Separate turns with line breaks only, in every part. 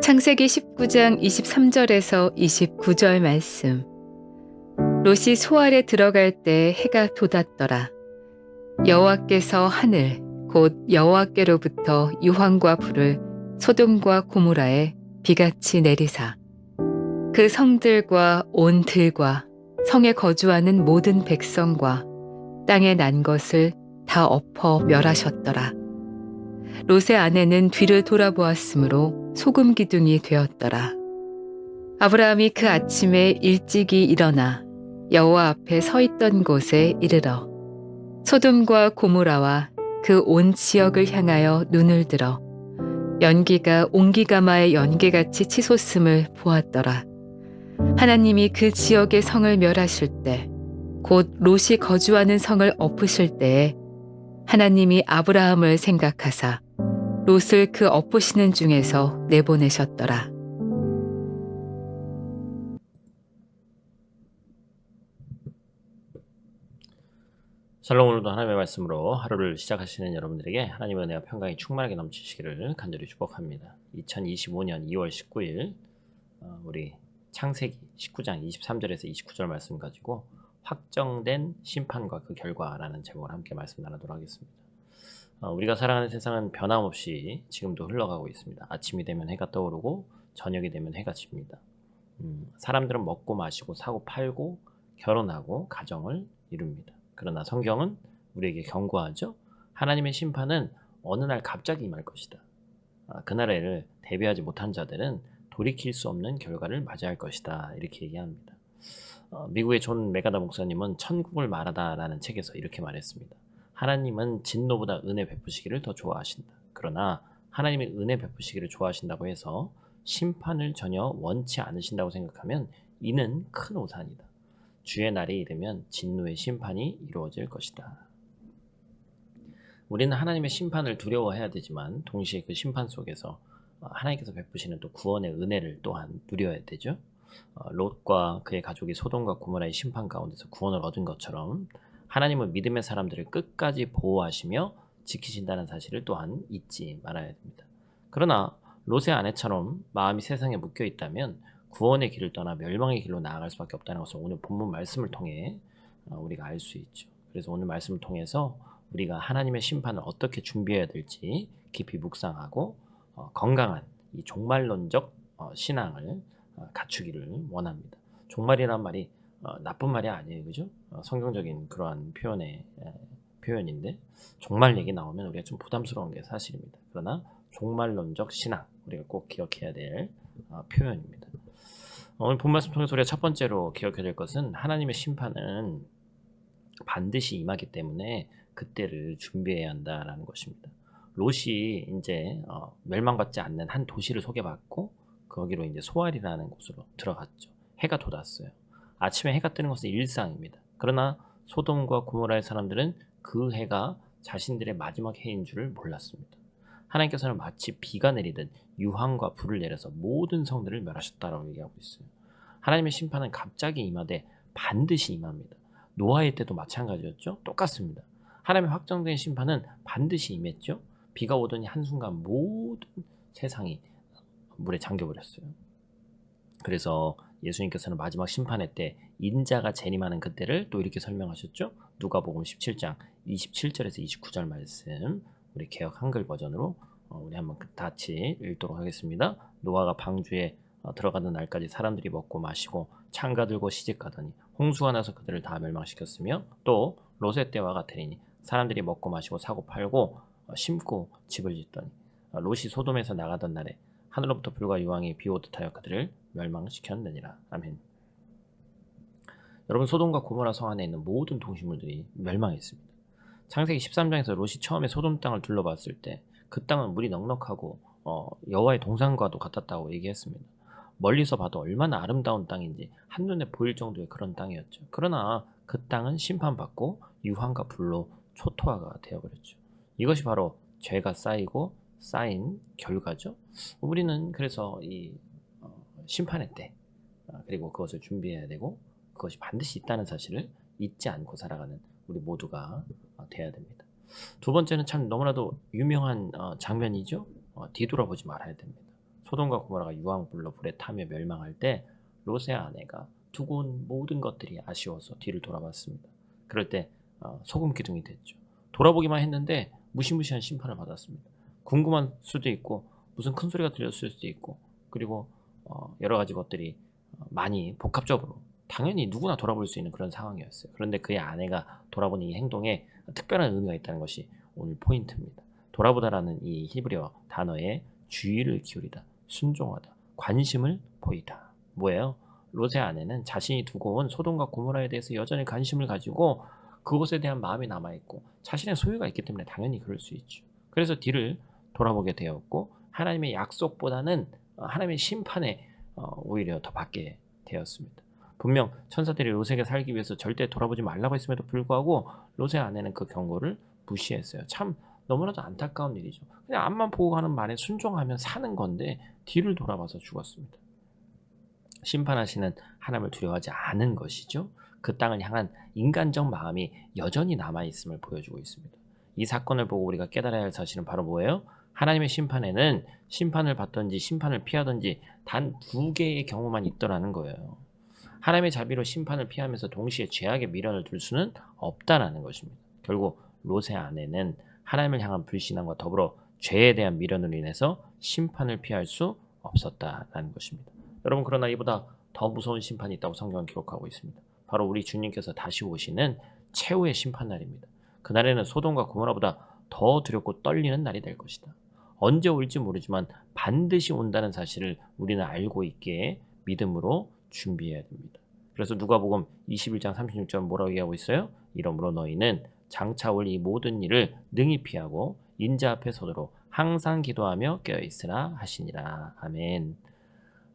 창세기 19장 23절에서 29절 말씀. 롯이 소알에 들어갈 때 해가 돋았더라. 여호와께서 하늘 곧 여호와께로부터 유황과 불을 소돔과 고모라에 비같이 내리사 그 성들과 온 들과 성에 거주하는 모든 백성과 땅에 난 것을 다 엎어 멸하셨더라. 롯의 아내는 뒤를 돌아보았으므로 소금 기둥이 되었더라. 아브라함이 그 아침에 일찍이 일어나 여호와 앞에 서 있던 곳에 이르러 소돔과 고모라와 그 온 지역을 향하여 눈을 들어 연기가 옹기가마의 연기같이 치솟음을 보았더라. 하나님이 그 지역의 성을 멸하실 때, 곧 롯이 거주하는 성을 엎으실 때에 하나님이 아브라함을 생각하사 롯을 그 엎으시는 중에서 내보내셨더라.
샬롬. 오늘도 하나님의 말씀으로 하루를 시작하시는 여러분들에게 하나님의 은혜와 평강이 충만하게 넘치시기를 간절히 축복합니다. 2025년 2월 19일 우리 창세기 19장 23절에서 29절 말씀 가지고 확정된 심판과 그 결과라는 제목을 함께 말씀 나누도록 하겠습니다. 우리가 살아가는 세상은 변함없이 지금도 흘러가고 있습니다. 아침이 되면 해가 떠오르고 저녁이 되면 해가 집니다. 사람들은 먹고 마시고 사고 팔고 결혼하고 가정을 이룹니다. 그러나 성경은 우리에게 경고하죠. 하나님의 심판은 어느 날 갑자기 임할 것이다. 그날을 대비하지 못한 자들은 돌이킬 수 없는 결과를 맞이할 것이다. 이렇게 얘기합니다. 미국의 존 메가다 목사님은 천국을 말하다라는 책에서 이렇게 말했습니다. 하나님은 진노보다 은혜 베푸시기를 더 좋아하신다. 그러나 하나님이 은혜 베푸시기를 좋아하신다고 해서 심판을 전혀 원치 않으신다고 생각하면 이는 큰 오산이다. 주의 날이 이르면 진노의 심판이 이루어질 것이다. 우리는 하나님의 심판을 두려워해야 되지만 동시에 그 심판 속에서 하나님께서 베푸시는 또 구원의 은혜를 또한 누려야 되죠. 롯과 그의 가족이 소돔과 고모라의 심판 가운데서 구원을 얻은 것처럼 하나님은 믿음의 사람들을 끝까지 보호하시며 지키신다는 사실을 또한 잊지 말아야 됩니다. 그러나 롯의 아내처럼 마음이 세상에 묶여 있다면 구원의 길을 떠나 멸망의 길로 나아갈 수밖에 없다는 것을 오늘 본문 말씀을 통해 우리가 알 수 있죠. 그래서 오늘 말씀을 통해서 우리가 하나님의 심판을 어떻게 준비해야 될지 깊이 묵상하고 건강한 이 종말론적 신앙을 갖추기를 원합니다. 종말이란 말이 나쁜 말이 아니에요, 그죠? 성경적인 그러한 표현인데 종말 얘기 나오면 우리가 좀 부담스러운 게 사실입니다. 그러나 종말론적 신앙 우리가 꼭 기억해야 될 표현입니다. 오늘 본 말씀 통해서 우리가 첫 번째로 기억해야 될 것은 하나님의 심판은 반드시 임하기 때문에 그때를 준비해야 한다라는 것입니다. 롯이 이제 멸망받지 않는 한 도시를 소개받고 거기로 이제 소알이라는 곳으로 들어갔죠. 해가 돋았어요. 아침에 해가 뜨는 것은 일상입니다. 그러나 소돔과 고모라의 사람들은 그 해가 자신들의 마지막 해인 줄을 몰랐습니다. 하나님께서는 마치 비가 내리듯 유황과 불을 내려서 모든 성들을 멸하셨다라고 얘기하고 있어요. 하나님의 심판은 갑자기 임하되 반드시 임합니다. 노아의 때도 마찬가지였죠. 똑같습니다. 하나님의 확정된 심판은 반드시 임했죠. 비가 오더니 한순간 모든 세상이 물에 잠겨버렸어요. 그래서 예수님께서는 마지막 심판의 때 인자가 재림하는 그때를 또 이렇게 설명하셨죠. 누가복음 17장 27절에서 29절 말씀 우리 개역 한글 버전으로 우리 한번 같이 읽도록 하겠습니다. 노아가 방주에 들어가는 날까지 사람들이 먹고 마시고 창가 들고 시집가더니 홍수가 나서 그들을 다 멸망시켰으며 또 롯의 때와 같으리니 사람들이 먹고 마시고 사고 팔고 심고 집을 짓더니 롯이 소돔에서 나가던 날에 하늘로부터 불과 유황이 비오듯 하여 그들을 멸망시켰느니라. 아멘. 여러분, 소돔과 고모라 성 안에 있는 모든 동식물들이 멸망했습니다. 창세기 13장에서 롯이 처음에 소돔 땅을 둘러봤을 때 그 땅은 물이 넉넉하고 여호와의 동산과도 같았다고 얘기했습니다. 멀리서 봐도 얼마나 아름다운 땅인지 한눈에 보일 정도의 그런 땅이었죠. 그러나 그 땅은 심판받고 유황과 불로 초토화가 되어버렸죠. 이것이 바로 죄가 쌓인 결과죠. 우리는 그래서 이 심판의 때 그리고 그것을 준비해야 되고 그것이 반드시 있다는 사실을 잊지 않고 살아가는 우리 모두가 돼야 됩니다. 두 번째는 참 너무나도 유명한 장면이죠. 뒤돌아보지 말아야 됩니다. 소돔과 고모라가 유황불로 불에 타며 멸망할 때 롯의 아내가 두고 온 모든 것들이 아쉬워서 뒤를 돌아봤습니다. 그럴 때 소금 기둥이 됐죠. 돌아보기만 했는데 무시무시한 심판을 받았습니다. 궁금한 수도 있고 무슨 큰 소리가 들렸을 수도 있고 그리고 여러 가지 것들이 많이 복합적으로 당연히 누구나 돌아볼 수 있는 그런 상황이었어요. 그런데 그의 아내가 돌아보는 이 행동에 특별한 의미가 있다는 것이 오늘 포인트입니다. 돌아보다라는 이 히브리어 단어에 주의를 기울이다, 순종하다, 관심을 보이다. 뭐예요? 롯의 아내는 자신이 두고 온 소돔과 고모라에 대해서 여전히 관심을 가지고 그것에 대한 마음이 남아있고 자신의 소유가 있기 때문에 당연히 그럴 수 있죠. 그래서 뒤를 돌아보게 되었고 하나님의 약속보다는 하나님의 심판에 오히려 더 받게 되었습니다. 분명 천사들이 롯에게 살기 위해서 절대 돌아보지 말라고 했음에도 불구하고 롯의 아내는 그 경고를 무시했어요. 참 너무나도 안타까운 일이죠. 그냥 앞만 보고 가는 말에 순종하면 사는 건데 뒤를 돌아봐서 죽었습니다. 심판하시는 하나님을 두려워하지 않은 것이죠. 그 땅을 향한 인간적 마음이 여전히 남아있음을 보여주고 있습니다. 이 사건을 보고 우리가 깨달아야 할 사실은 바로 뭐예요? 하나님의 심판에는 심판을 받든지 심판을 피하든지 단 두 개의 경우만 있더라는 거예요. 하나님의 자비로 심판을 피하면서 동시에 죄악의 미련을 둘 수는 없다라는 것입니다. 결국 롯의 아내는 하나님을 향한 불신앙과 더불어 죄에 대한 미련으로 인해서 심판을 피할 수 없었다라는 것입니다. 여러분 그러나 이보다 더 무서운 심판이 있다고 성경은 기록하고 있습니다. 바로 우리 주님께서 다시 오시는 최후의 심판날입니다. 그날에는 소돔과 고모라보다 더 두렵고 떨리는 날이 될 것이다. 언제 올지 모르지만 반드시 온다는 사실을 우리는 알고 있기에 믿음으로 준비해야 됩니다. 그래서 누가복음 21장 36절 뭐라고 얘기하고 있어요? 이러므로 너희는 장차 올 이 모든 일을 능히 피하고 인자 앞에 서도록 항상 기도하며 깨어있으라 하시니라. 아멘.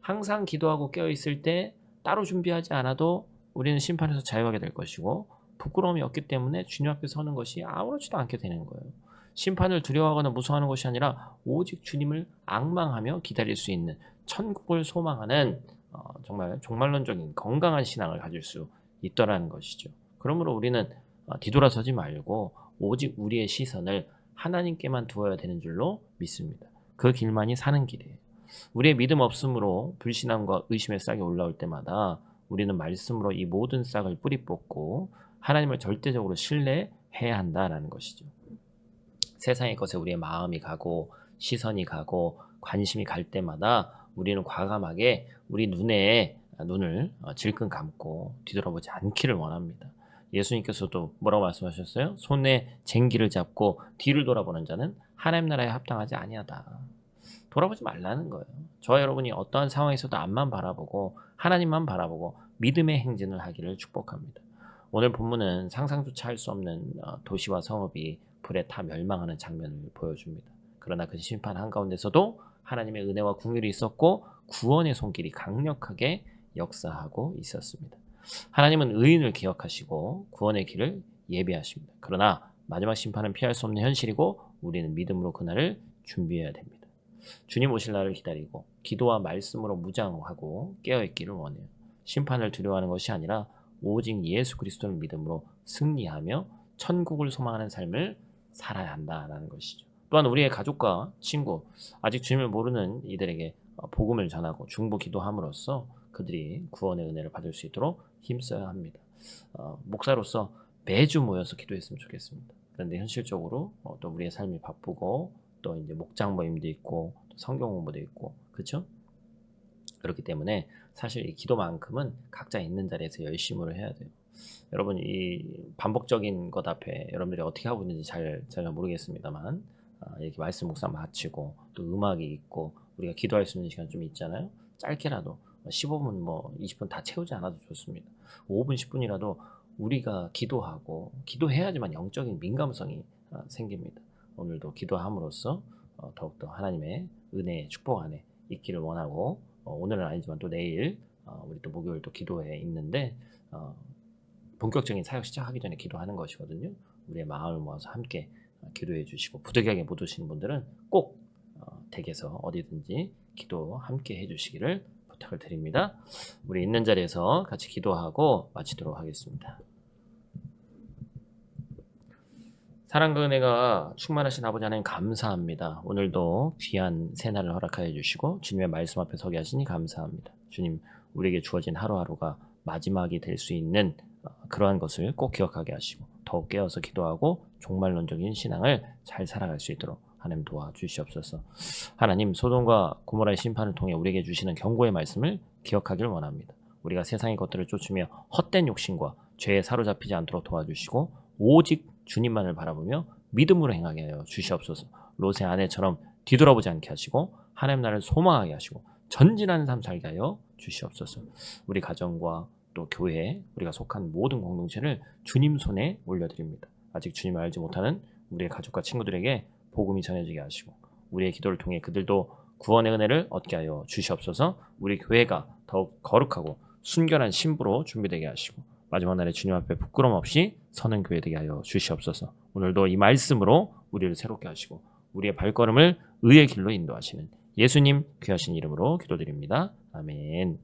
항상 기도하고 깨어있을 때 따로 준비하지 않아도 우리는 심판에서 자유하게 될 것이고 부끄러움이 없기 때문에 주님 앞에 서는 것이 아무렇지도 않게 되는 거예요. 심판을 두려워하거나 무서워하는 것이 아니라 오직 주님을 앙망하며 기다릴 수 있는 천국을 소망하는 정말 종말론적인 건강한 신앙을 가질 수 있더라는 것이죠. 그러므로 우리는 뒤돌아서지 말고 오직 우리의 시선을 하나님께만 두어야 되는 줄로 믿습니다. 그 길만이 사는 길이에요. 우리의 믿음 없음으로 불신앙과 의심의 싹이 올라올 때마다 우리는 말씀으로 이 모든 싹을 뿌리 뽑고 하나님을 절대적으로 신뢰해야 한다라는 것이죠. 세상의 것에 우리의 마음이 가고 시선이 가고 관심이 갈 때마다 우리는 과감하게 우리 눈을 질끈 감고 뒤돌아보지 않기를 원합니다. 예수님께서도 뭐라고 말씀하셨어요? 손에 쟁기를 잡고 뒤를 돌아보는 자는 하나님 나라에 합당하지 아니하다. 돌아보지 말라는 거예요. 저와 여러분이 어떠한 상황에서도 앞만 바라보고 하나님만 바라보고 믿음의 행진을 하기를 축복합니다. 오늘 본문은 상상조차 할 수 없는 도시와 성읍이 불에 타 멸망하는 장면을 보여줍니다. 그러나 그 심판 한가운데서도 하나님의 은혜와 긍휼이 있었고 구원의 손길이 강력하게 역사하고 있었습니다. 하나님은 의인을 기억하시고 구원의 길을 예비하십니다. 그러나 마지막 심판은 피할 수 없는 현실이고 우리는 믿음으로 그날을 준비해야 됩니다. 주님 오실 날을 기다리고 기도와 말씀으로 무장하고 깨어있기를 원해요. 심판을 두려워하는 것이 아니라 오직 예수 그리스도를 믿음으로 승리하며 천국을 소망하는 삶을 살아야 한다는 것이죠. 또한 우리의 가족과 친구, 아직 주님을 모르는 이들에게 복음을 전하고 중보 기도함으로써 그들이 구원의 은혜를 받을 수 있도록 힘써야 합니다. 목사로서 매주 모여서 기도했으면 좋겠습니다. 그런데 현실적으로 또 우리의 삶이 바쁘고 또 이제 목장 모임도 있고 또 성경 공부도 있고 그렇죠? 그렇기 때문에 사실 이 기도만큼은 각자 있는 자리에서 열심으로 해야 돼요. 여러분 이 반복적인 것 앞에 여러분들이 어떻게 하고 있는지 잘 모르겠습니다만 이렇게 말씀 묵상 마치고 또 음악이 있고 우리가 기도할 수 있는 시간 좀 있잖아요. 짧게라도 15분 20분 다 채우지 않아도 좋습니다. 5분 10분이라도 우리가 기도하고 기도해야지만 영적인 민감성이 생깁니다. 오늘도 기도함으로써 더욱더 하나님의 은혜의 축복 안에 있기를 원하고 오늘은 아니지만 또 내일 우리 또 목요일 또 기도회 있는데 본격적인 사역 시작하기 전에 기도하는 것이거든요. 우리의 마음을 모아서 함께 기도해 주시고 부득이하게 못 오시는 분들은 꼭 댁에서 어디든지 기도 함께 해주시기를 부탁을 드립니다. 우리 있는 자리에서 같이 기도하고 마치도록 하겠습니다. 사랑과 은혜가 충만하신 아버지 하나님 감사합니다. 오늘도 귀한 새날을 허락하여 주시고 주님의 말씀 앞에 서게 하시니 감사합니다. 주님, 우리에게 주어진 하루하루가 마지막이 될 수 있는 그러한 것을 꼭 기억하게 하시고 더욱 깨어서 기도하고 종말론적인 신앙을 잘 살아갈 수 있도록 하나님 도와주시옵소서. 하나님, 소돔과 고모라의 심판을 통해 우리에게 주시는 경고의 말씀을 기억하길 원합니다. 우리가 세상의 것들을 쫓으며 헛된 욕심과 죄에 사로잡히지 않도록 도와주시고 오직 주님만을 바라보며 믿음으로 행하게 하여 주시옵소서. 롯의 아내처럼 뒤돌아보지 않게 하시고 하나님 나라를 소망하게 하시고 전진하는 삶 살게 하여 주시옵소서. 우리 가정과 또 교회, 우리가 속한 모든 공동체를 주님 손에 올려드립니다. 아직 주님을 알지 못하는 우리의 가족과 친구들에게 복음이 전해지게 하시고 우리의 기도를 통해 그들도 구원의 은혜를 얻게 하여 주시옵소서. 우리 교회가 더욱 거룩하고 순결한 신부로 준비되게 하시고 마지막 날에 주님 앞에 부끄럼 없이 서는 교회 되게 하여 주시옵소서. 오늘도 이 말씀으로 우리를 새롭게 하시고 우리의 발걸음을 의의 길로 인도하시는 예수님 귀하신 이름으로 기도드립니다. 아멘.